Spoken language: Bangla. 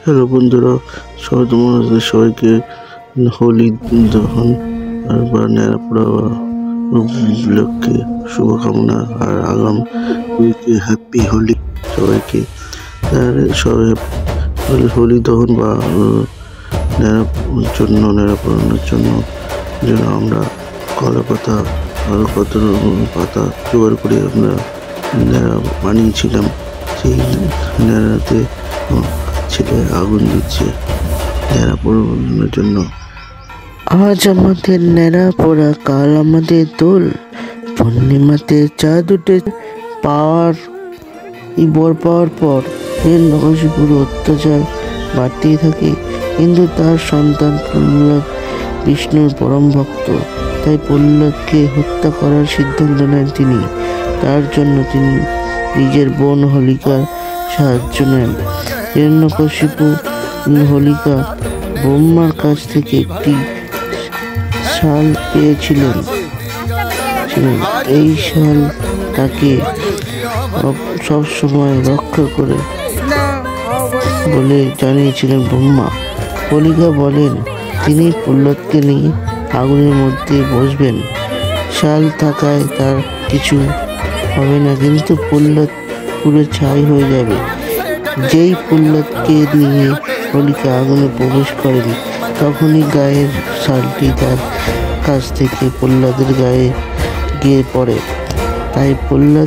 হ্যালো বন্ধুরা, তোমাদের সবাইকে হোলি দহন বা ন্যাড়াপোড়া উপলক্ষে শুভকামনা আর আগাম উইকে হ্যাপি হোলি সবাইকে। সবাই হোলি দহন বা ন্যাড়া পোড়ানোর জন্য আমরা কলা পাতা আর কত পাতা জোগাড় করে আমরা ন্যাড়া বানিয়েছিলাম। সেই ন্যাড়াতে ছেলে আগুন দিচ্ছে ন্যাড়া পোড়ানোর জন্য। আজ আমাদের ন্যাড়া পোড়া, কাল আমাদের দোল। পূর্ণিমাতে চাঁদ উঠে পাওয়ার পর হিরণ্যকশিপুর অত্যাচার বাড়তেই থাকে, কিন্তু তার সন্তান প্রহ্লাদ বিষ্ণুর পরম ভক্ত, তাই প্রহ্লাদকে হত্যা করার সিদ্ধান্ত নেন তিনি। তার জন্য তিনি নিজের বোন হোলিকার সাহায্য নেন। হিরণ্যকশিপু হোলিকা ব্রহ্মার কাছ থেকে একটি শাল পেয়েছিলেন। এই শাল তাকে সব সময় রক্ষা করে বলে জানিয়েছিলেন ব্রহ্মা। হোলিকা বলেন তিনি প্রহ্লাদকে নিয়ে আগুনের মধ্যে বসবেন। শাল থাকায় তার কিছু হবে না, কিন্তু প্রহ্লাদ পুরো ছাই হয়ে যাবে। যেই প্রহ্লাদকে নিয়ে হোলিকা আগুনে প্রবেশ করেন, তখনই গায়ের শালটি তার কাছ থেকে প্রহ্লাদের গায়ে গিয়ে পড়ে। তাই প্রহ্লাদ